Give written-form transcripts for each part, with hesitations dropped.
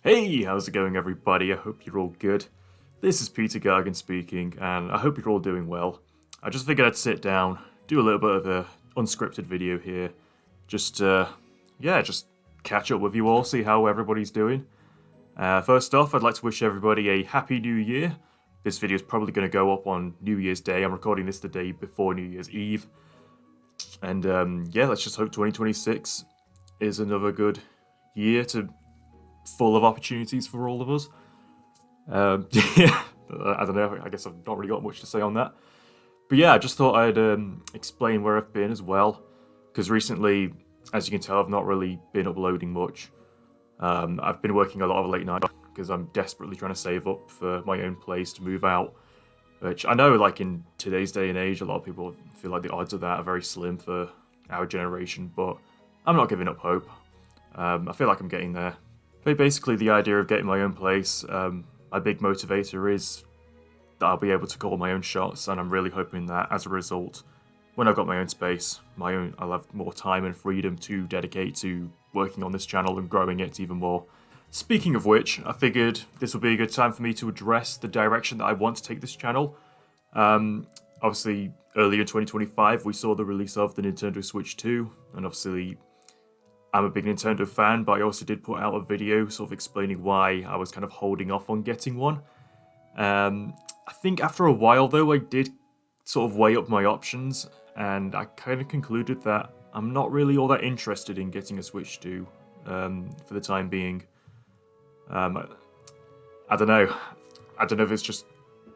Hey, how's it going, everybody? I hope you're all good. This is Peter Gargan speaking, and I hope you're all doing well. I just figured I'd sit down, do a little bit of a unscripted video here, just just catch up with you all, see how everybody's doing. First off, I'd like to wish everybody a happy New Year. This video is probably going to go up on New Year's Day. I'm recording this the day before New Year's Eve, and let's just hope 2026 is another good year full of opportunities for all of us. Yeah, I don't know. I guess I've not really got much to say on that. But yeah, I just thought I'd explain where I've been as well. Because recently, as you can tell, I've not really been uploading much. I've been working a lot of late night because I'm desperately trying to save up for my own place to move out. Which I know, like in today's day and age, a lot of people feel like the odds of that are very slim for our generation. But I'm not giving up hope. I feel like I'm getting there. But basically, the idea of getting my own place, my big motivator is that I'll be able to call my own shots, and I'm really hoping that as a result, when I've got my own space, I'll have more time and freedom to dedicate to working on this channel and growing it even more. Speaking of which, I figured this would be a good time for me to address the direction that I want to take this channel. Obviously, earlier in 2025, we saw the release of the Nintendo Switch 2, and obviously I'm a big Nintendo fan, but I also did put out a video sort of explaining why I was kind of holding off on getting one. I think after a while, though, I did sort of weigh up my options, and I kind of concluded that I'm not really all that interested in getting a Switch 2 for the time being. I don't know. I don't know if it's just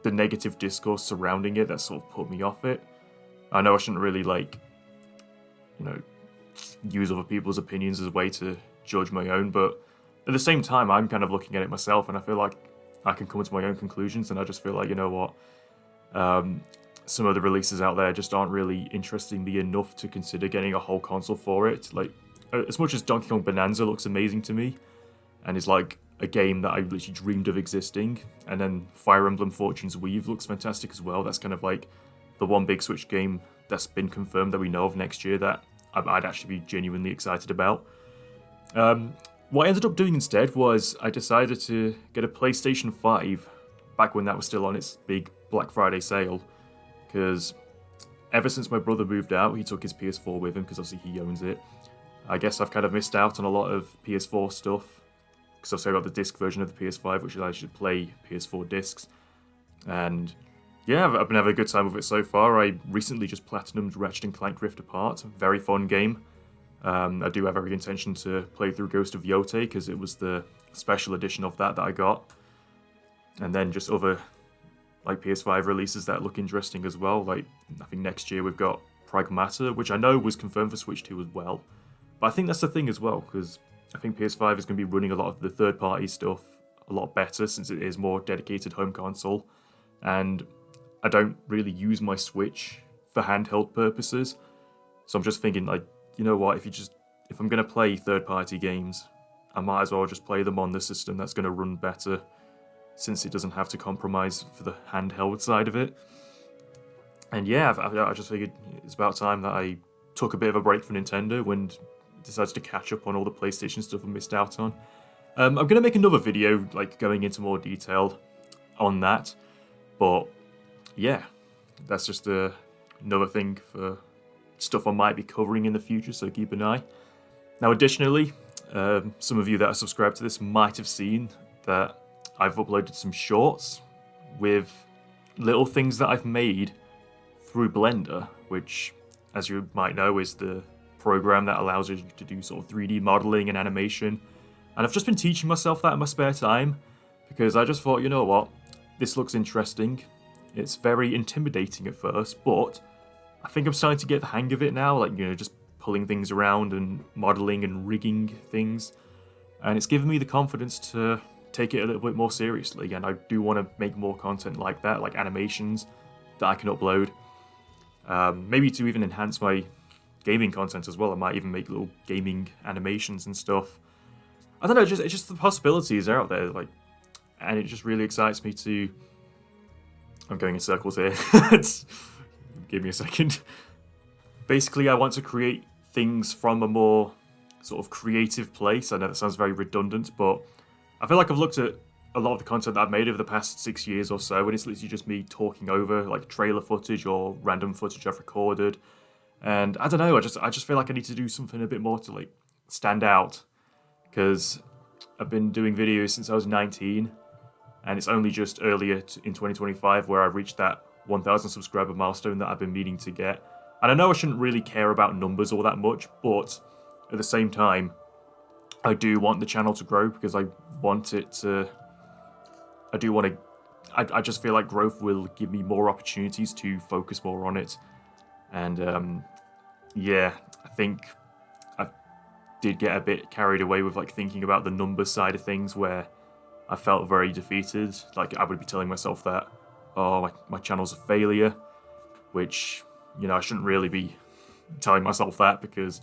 the negative discourse surrounding it that sort of put me off it. I know I shouldn't really, use other people's opinions as a way to judge my own, but at the same time, I'm kind of looking at it myself, and I feel like I can come to my own conclusions, and I just feel like, you know what, some of the releases out there just aren't really interesting me enough to consider getting a whole console for it. Like, as much as Donkey Kong Bonanza looks amazing to me, and is like a game that I literally dreamed of existing, and then Fire Emblem Fortune's Weave looks fantastic as well. That's kind of like the one big Switch game that's been confirmed that we know of next year that I'd actually be genuinely excited about. What I ended up doing instead was I decided to get a PlayStation 5 back when that was still on its big Black Friday sale, because ever since my brother moved out, he took his PS4 with him because obviously he owns it. I guess I've kind of missed out on a lot of PS4 stuff, because obviously I got the disc version of the PS5, which allows you to play PS4 discs. And yeah, I've been having a good time with it so far. I recently just platinumed Ratchet and Clank Rift Apart. Very fun game. I do have every intention to play through Ghost of Yotei because it was the special edition of that I got. And then just other like PS5 releases that look interesting as well. Like, I think next year we've got Pragmata, which I know was confirmed for Switch 2 as well. But I think that's the thing as well, because I think PS5 is going to be running a lot of the third-party stuff a lot better since it is more dedicated home console. And I don't really use my Switch for handheld purposes. So I'm just thinking, like, you know what, if I'm going to play third-party games, I might as well just play them on the system that's going to run better, since it doesn't have to compromise for the handheld side of it. And yeah, I just figured it's about time that I took a bit of a break from Nintendo and decided to catch up on all the PlayStation stuff I missed out on. I'm going to make another video, like, going into more detail on that, but yeah, that's just another thing for stuff I might be covering in the future, so keep an eye. Now, additionally, some of you that are subscribed to this might have seen that I've uploaded some shorts with little things that I've made through Blender, which, as you might know, is the program that allows you to do sort of 3D modeling and animation. And I've just been teaching myself that in my spare time, because I just thought, you know what, this looks interesting. It's very intimidating at first, but I think I'm starting to get the hang of it now, like, just pulling things around and modeling and rigging things. And it's given me the confidence to take it a little bit more seriously, and I do want to make more content like that, like animations that I can upload. Maybe to even enhance my gaming content as well. I might even make little gaming animations and stuff. I don't know, it's just the possibilities are out there, like, and it just really excites me to... I'm going in circles here. Give me a second. Basically, I want to create things from a more sort of creative place. I know that sounds very redundant, but I feel like I've looked at a lot of the content that I've made over the past 6 years or so, and it's literally just me talking over like trailer footage or random footage I've recorded. And I don't know, I just feel like I need to do something a bit more to like stand out, because I've been doing videos since I was 19, and it's only just earlier in 2025 where I reached that 1,000 subscriber milestone that I've been meaning to get. And I know I shouldn't really care about numbers all that much, but at the same time, I do want the channel to grow, because I want it to. I do want to. I just feel like growth will give me more opportunities to focus more on it. And yeah, I think I did get a bit carried away with like thinking about the numbers side of things, where I felt very defeated. Like I would be telling myself that, oh, my channel's a failure, which, you know, I shouldn't really be telling myself that, because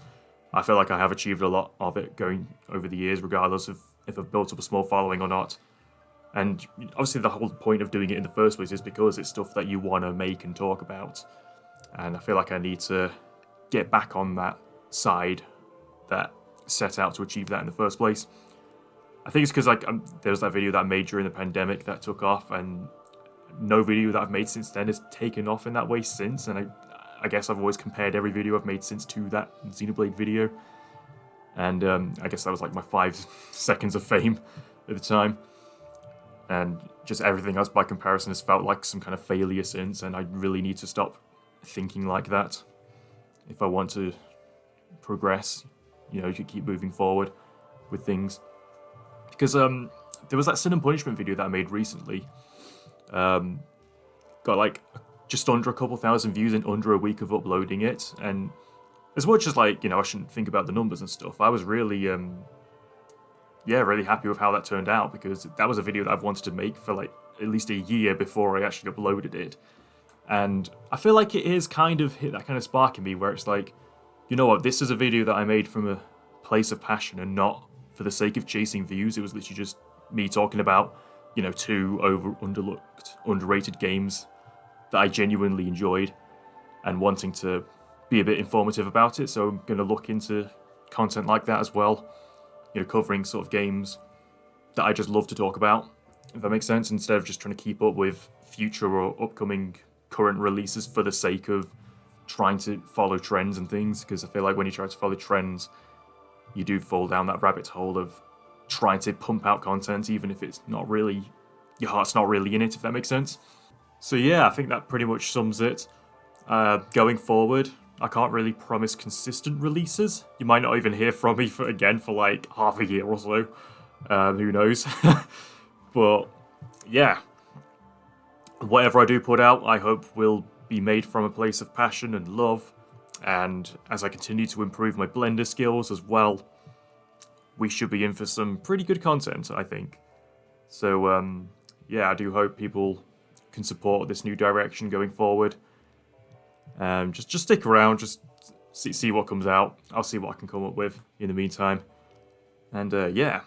I feel like I have achieved a lot of it going over the years, regardless of if I've built up a small following or not. And obviously the whole point of doing it in the first place is because it's stuff that you want to make and talk about. And I feel like I need to get back on that side that set out to achieve that in the first place. I think it's because like there was that video that I made during the pandemic that took off, and no video that I've made since then has taken off in that way since. And I guess I've always compared every video I've made since to that Xenoblade video. And I guess that was like my 5 seconds of fame at the time. And just everything else by comparison has felt like some kind of failure since, and I really need to stop thinking like that if I want to progress, you know, to keep moving forward with things. Because there was that Sin and Punishment video that I made recently. Got like just under a couple thousand views in under a week of uploading it, and as much as like, you know, I shouldn't think about the numbers and stuff, I was really really happy with how that turned out, because that was a video that I've wanted to make for like at least a year before I actually uploaded it. And I feel like it is kind of hit that kind of spark in me where it's like, you know what, this is a video that I made from a place of passion and not for the sake of chasing views. It was literally just me talking about, you know, 2 underlooked, underrated games that I genuinely enjoyed and wanting to be a bit informative about it. So I'm going to look into content like that as well. You know, covering sort of games that I just love to talk about, if that makes sense, instead of just trying to keep up with future or upcoming current releases for the sake of trying to follow trends and things. Because I feel like when you try to follow trends, you do fall down that rabbit hole of trying to pump out content, even if it's not really, your heart's not really in it, if that makes sense. So yeah, I think that pretty much sums it. Going forward, I can't really promise consistent releases. You might not even hear from me for like half a year or so. Who knows? But yeah, whatever I do put out, I hope will be made from a place of passion and love. And as I continue to improve my Blender skills as well, we should be in for some pretty good content, I think. So yeah, I do hope people can support this new direction going forward. Just stick around, just see what comes out. I'll see what I can come up with in the meantime. And yeah,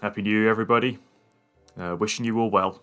Happy New Year, everybody. Wishing you all well.